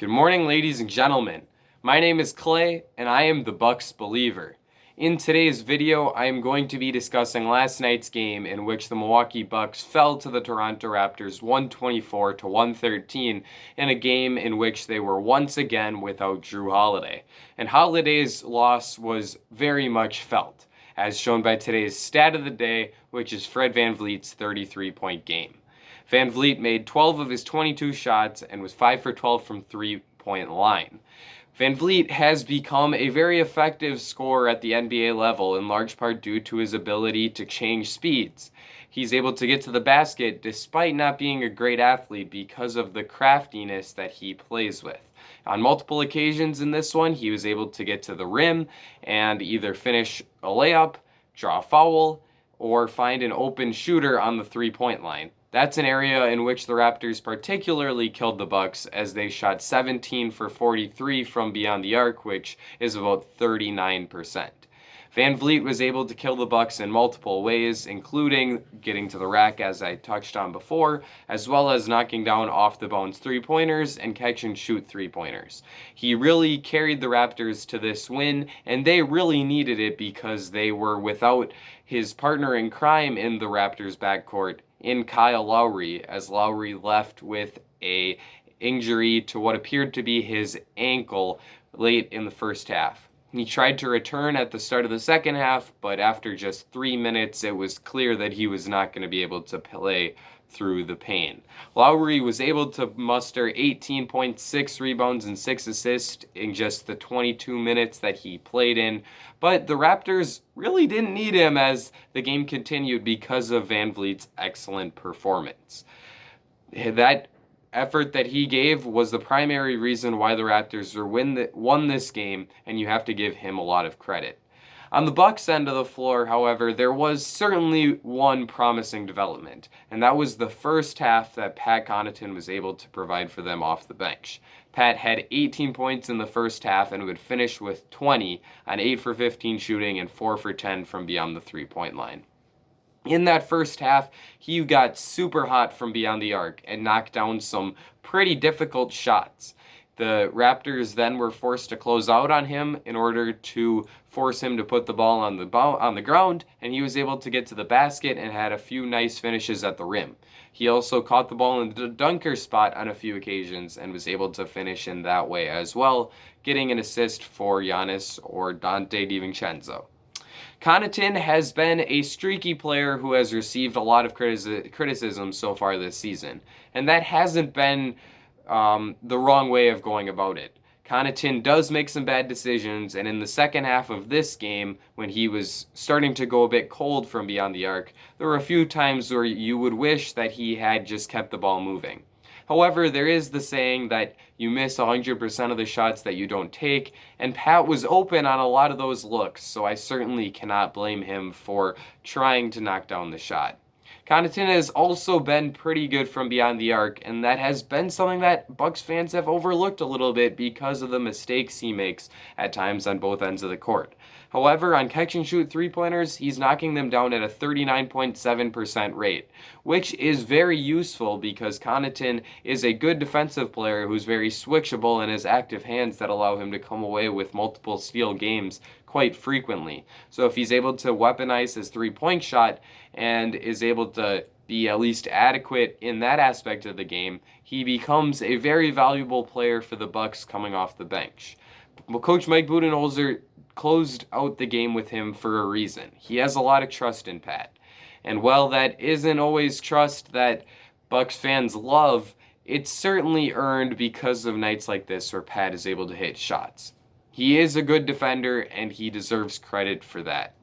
Good morning, ladies and gentlemen. My name is Clay, and I am the Bucks believer. In today's video, I am going to be discussing last night's game in which the Milwaukee Bucks fell to the Toronto Raptors 124 to 113 in a game in which they were once again without Jrue Holiday. And Holiday's loss was very much felt, as shown by today's stat of the day, which is Fred VanVleet's 33-point game. VanVleet made 12 of his 22 shots and was 5 for 12 from three-point line. VanVleet has become a very effective scorer at the NBA level, in large part due to his ability to change speeds. He's able to get to the basket despite not being a great athlete because of the craftiness that he plays with. On multiple occasions in this one, he was able to get to the rim and either finish a layup, draw a foul, or find an open shooter on the three-point line. That's an area in which the Raptors particularly killed the Bucks, as they shot 17 for 43 from beyond the arc, which is about 39%. VanVleet was able to kill the Bucks in multiple ways, including getting to the rack, as I touched on before, as well as knocking down off-the-bounce three-pointers and catch-and-shoot three-pointers. He really carried the Raptors to this win, and they really needed it because they were without his partner in crime in the Raptors' backcourt, in Kyle Lowry, as Lowry left with an injury to what appeared to be his ankle late in the first half. He tried to return at the start of the second half, but after just 3 minutes, it was clear that he was not going to be able to play through the pain. Lowry was able to muster 18.6 rebounds and 6 assists in just the 22 minutes that he played in, but the Raptors really didn't need him as the game continued because of VanVleet's excellent performance. That effort that he gave was the primary reason why the Raptors won this game, and you have to give him a lot of credit. On the Bucks end of the floor, however, there was certainly one promising development, and that was the first half that Pat Connaughton was able to provide for them off the bench. Pat had 18 points in the first half and would finish with 20 on 8 for 15 shooting and 4 for 10 from beyond the three-point line. In that first half, he got super hot from beyond the arc and knocked down some pretty difficult shots. The Raptors then were forced to close out on him in order to force him to put the ball on the ground, and he was able to get to the basket and had a few nice finishes at the rim. He also caught the ball in the dunker spot on a few occasions and was able to finish in that way as well, getting an assist for Giannis or Dante DiVincenzo. Connaughton has been a streaky player who has received a lot of criticism so far this season, and that hasn't been the wrong way of going about it. Connaughton does make some bad decisions, and in the second half of this game, when he was starting to go a bit cold from beyond the arc, there were a few times where you would wish that he had just kept the ball moving. However, there is the saying that you miss 100% of the shots that you don't take, and Pat was open on a lot of those looks, so I certainly cannot blame him for trying to knock down the shot. Connaughton has also been pretty good from beyond the arc, and that has been something that Bucks fans have overlooked a little bit because of the mistakes he makes at times on both ends of the court. However, on catch-and-shoot three-pointers, he's knocking them down at a 39.7% rate, which is very useful because Connaughton is a good defensive player who's very switchable and has active hands that allow him to come away with multiple steal games quite frequently. So if he's able to weaponize his three-point shot and is able to be at least adequate in that aspect of the game, he becomes a very valuable player for the Bucks coming off the bench. Coach Mike Budenholzer closed out the game with him for a reason. He has a lot of trust in Pat. And while that isn't always trust that Bucks fans love, it's certainly earned because of nights like this where Pat is able to hit shots. He is a good defender, and he deserves credit for that.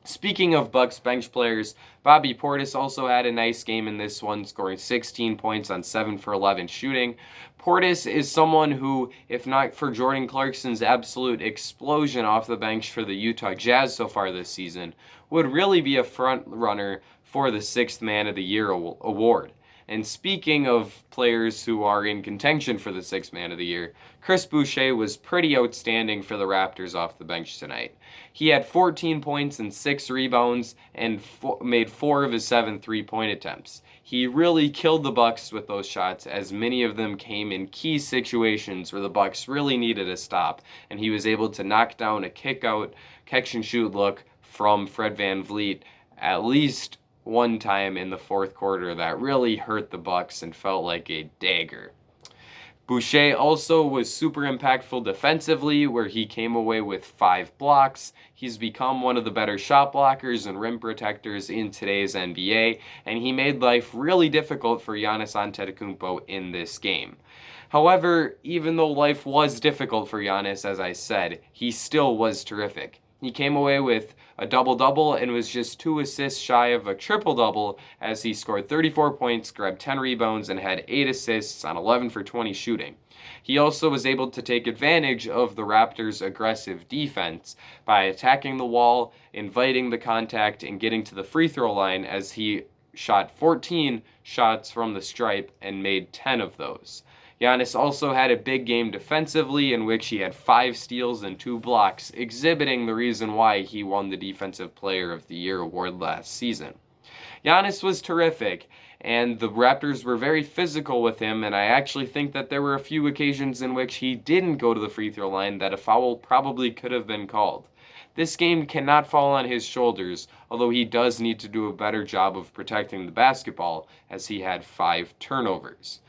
Speaking of Bucks bench players, Bobby Portis also had a nice game in this one, scoring 16 points on 7 for 11 shooting. Portis is someone who, if not for Jordan Clarkson's absolute explosion off the bench for the Utah Jazz so far this season, would really be a front runner for the 6th Man of the Year award. And speaking of players who are in contention for the Sixth Man of the Year, Chris Boucher was pretty outstanding for the Raptors off the bench tonight. He had 14 points and 6 rebounds and made 4 of his 7 three-point attempts. He really killed the Bucks with those shots, as many of them came in key situations where the Bucks really needed a stop, and he was able to knock down a kick-out, catch-and-shoot look from Fred VanVleet at least one time in the fourth quarter that really hurt the Bucks and felt like a dagger. Boucher also was super impactful defensively, where he came away with 5 blocks. He's become one of the better shot blockers and rim protectors in today's NBA, and he made life really difficult for Giannis Antetokounmpo in this game. However, even though life was difficult for Giannis, as I said, he still was terrific. He came away with a double-double and was just 2 assists shy of a triple-double, as he scored 34 points, grabbed 10 rebounds, and had 8 assists on 11 for 20 shooting. He also was able to take advantage of the Raptors' aggressive defense by attacking the wall, inviting the contact, and getting to the free throw line, as he shot 14 shots from the stripe and made 10 of those. Giannis also had a big game defensively, in which he had 5 steals and 2 blocks, exhibiting the reason why he won the Defensive Player of the Year award last season. Giannis was terrific, and the Raptors were very physical with him, and I actually think that there were a few occasions in which he didn't go to the free throw line that a foul probably could have been called. This game cannot fall on his shoulders, although he does need to do a better job of protecting the basketball, as he had 5 turnovers.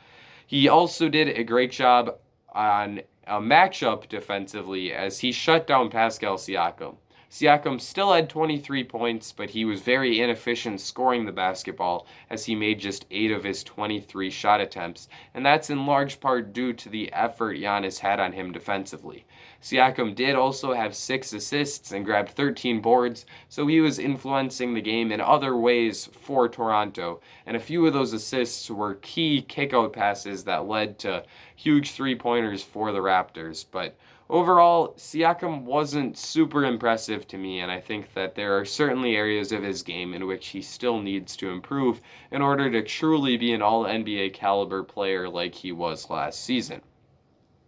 He also did a great job on a matchup defensively, as he shut down Pascal Siakam. Siakam still had 23 points, but he was very inefficient scoring the basketball, as he made just 8 of his 23 shot attempts, and that's in large part due to the effort Giannis had on him defensively. Siakam did also have 6 assists and grabbed 13 boards, so he was influencing the game in other ways for Toronto, and a few of those assists were key kick-out passes that led to huge three-pointers for the Raptors. But overall, Siakam wasn't super impressive to me, and I think that there are certainly areas of his game in which he still needs to improve in order to truly be an all-NBA caliber player like he was last season.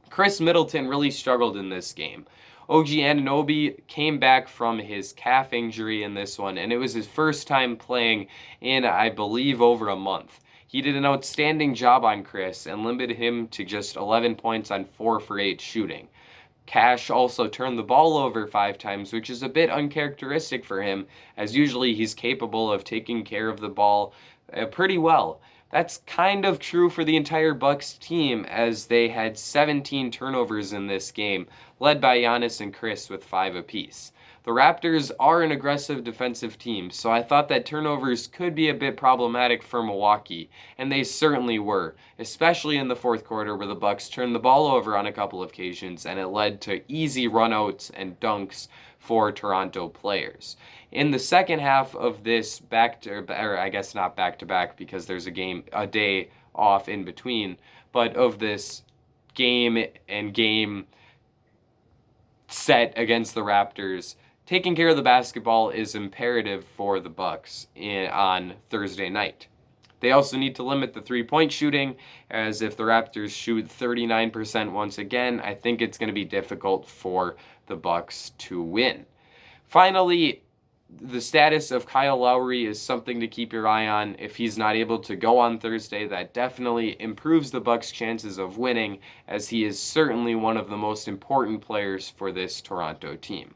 Chris Middleton really struggled in this game. OG Anunoby came back from his calf injury in this one, and it was his first time playing in, I believe, over a month. He did an outstanding job on Chris and limited him to just 11 points on 4 for 8 shooting. Cash also turned the ball over 5 times, which is a bit uncharacteristic for him, as usually he's capable of taking care of the ball pretty well. That's kind of true for the entire Bucks team, as they had 17 turnovers in this game, led by Giannis and Chris with 5 apiece. The Raptors are an aggressive defensive team, so I thought that turnovers could be a bit problematic for Milwaukee, and they certainly were, especially in the fourth quarter, where the Bucks turned the ball over on a couple of occasions, and it led to easy runouts and dunks for Toronto players. In the second half of this I guess not back-to-back because there's a day off in between, but of this game set against the Raptors, taking care of the basketball is imperative for the Bucks on Thursday night. They also need to limit the three-point shooting, as if the Raptors shoot 39% once again, I think it's going to be difficult for the Bucks to win. Finally, the status of Kyle Lowry is something to keep your eye on. If he's not able to go on Thursday, that definitely improves the Bucks' chances of winning, as he is certainly one of the most important players for this Toronto team.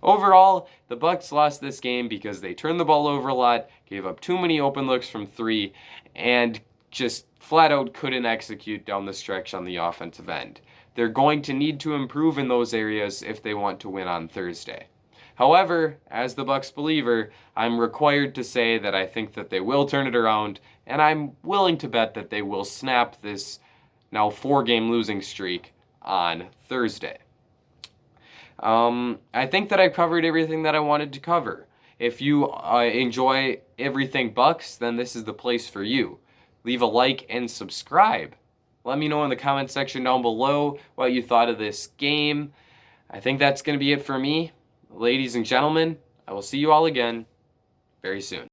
Overall, the Bucks lost this game because they turned the ball over a lot, gave up too many open looks from 3, and just flat out couldn't execute down the stretch on the offensive end. They're going to need to improve in those areas if they want to win on Thursday. However, as the Bucks believer, I'm required to say that I think that they will turn it around, and I'm willing to bet that they will snap this now 4-game losing streak on Thursday. I think that I've covered everything that I wanted to cover. If you enjoy everything Bucks, then this is the place for you. Leave a like and subscribe. Let me know in the comment section down below what you thought of this game. I think that's going to be it for me. Ladies and gentlemen, I will see you all again very soon.